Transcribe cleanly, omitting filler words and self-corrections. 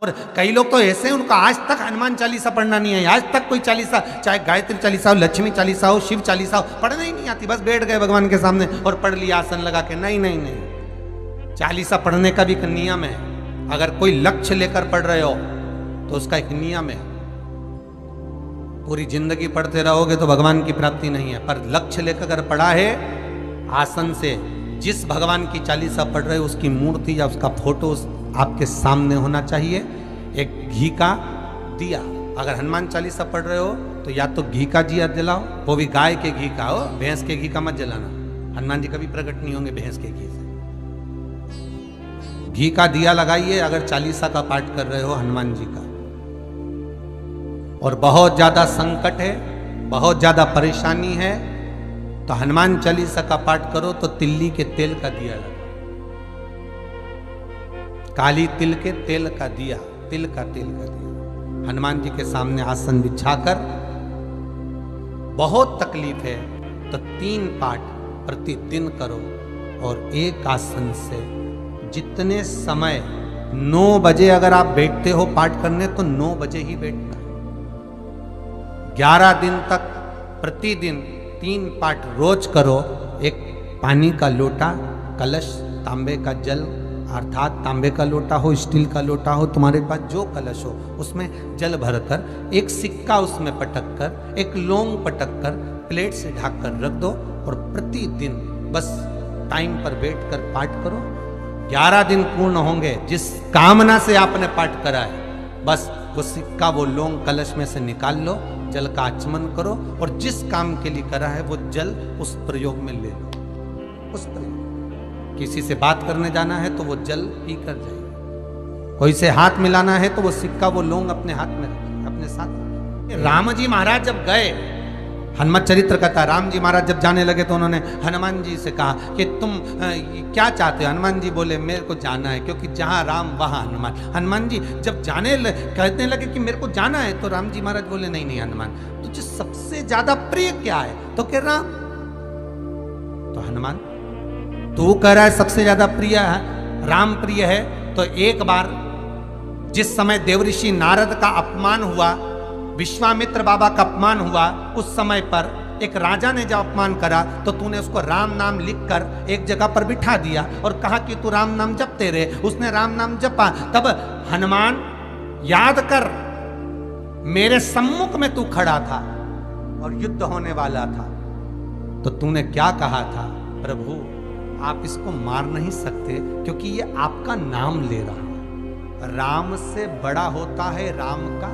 और कई लोग तो ऐसे हैं उनको आज तक हनुमान चालीसा पढ़ना नहीं है, आज तक कोई चालीसा, चाहे गायत्री चालीसा हो, लक्ष्मी चालीसा हो, शिव चालीसा हो, पढ़ना ही नहीं आती। बस बैठ गए भगवान के सामने और पढ़ लिया आसन लगा के। नहीं नहीं नहीं, चालीसा पढ़ने का भी एक नियम है। अगर कोई लक्ष्य लेकर पढ़ रहे हो तो उसका एक नियम है। पूरी जिंदगी पढ़ते रहोगे तो भगवान की प्राप्ति नहीं है, पर लक्ष्य लेकर अगर पढ़ा है आसन से, जिस भगवान की चालीसा पढ़ रहे हो उसकी मूर्ति या उसका फोटो आपके सामने होना चाहिए। एक घी का दिया, अगर हनुमान चालीसा पढ़ रहे हो तो या तो घी का दिया जलाओ, वो भी गाय के घी का हो, भैंस के घी का मत जलाना। हनुमान जी कभी प्रकट नहीं होंगे भैंस के घी से। घी का दिया लगाइए अगर चालीसा का पाठ कर रहे हो हनुमान जी का। और बहुत ज्यादा संकट है, बहुत ज्यादा परेशानी है तो हनुमान चालीसा का पाठ करो तो तिल्ली के तेल का दिया लगा, काली तिल के तेल का दिया, तिल का तेल का दिया हनुमान जी के सामने आसन बिछाकर। बहुत तकलीफ है तो 3 पाठ प्रतिदिन करो और एक आसन से जितने समय 9 बजे अगर आप बैठते हो पाठ करने तो 9 बजे ही बैठना। 11 दिन तक प्रतिदिन 3 पाठ रोज करो। एक पानी का लोटा, कलश, तांबे का जल अर्थात तांबे का लोटा हो, स्टील का लोटा हो, तुम्हारे पास जो कलश हो उसमें जल भरकर एक सिक्का उसमें पटक कर, एक लौंग पटक कर प्लेट से ढक कर रख दो और प्रतिदिन बस टाइम पर बैठकर पाठ करो। 11 दिन पूर्ण होंगे, जिस कामना से आपने पाठ करा है बस वो सिक्का, वो लौंग कलश में से निकाल लो, जल का आचमन करो और जिस काम के लिए करा है वो जल उस प्रयोग में ले लो। उस प्रयोग, किसी से बात करने जाना है तो वो जल पी कर जाइए, कोई से हाथ मिलाना है तो वो सिक्का, वो लौंग अपने हाथ में रखिए, अपने साथ। राम जी महाराज जब गए, हनुमत चरित्र कहता है, राम जी महाराज जब जाने लगे तो उन्होंने हनुमान जी से कहा कि तुम क्या चाहते हो? हनुमान जी बोले मेरे को जाना है, क्योंकि जहाँ राम वहाँ हनुमान। हनुमान जी जब कहने लगे कि मेरे को जाना है तो राम जी महाराज बोले नहीं नहीं हनुमान, तुझे सबसे ज्यादा प्रिय क्या है? तो कह राम। तो हनुमान तू कह रहा है सबसे ज्यादा प्रिय है, राम प्रिय है, तो एक बार जिस समय देवऋषि नारद का अपमान हुआ, विश्वामित्र बाबा का अपमान हुआ, उस समय पर एक राजा ने जब अपमान करा तो तूने उसको राम नाम लिखकर एक जगह पर बिठा दिया और कहा कि तू राम नाम जपते रहे। उसने राम नाम जपा। तब हनुमान याद कर, मेरे सम्मुख में तू खड़ा था और युद्ध होने वाला था, तो तूने क्या कहा था? प्रभु आप इसको मार नहीं सकते क्योंकि ये आपका नाम ले रहा है। राम से बड़ा होता है राम का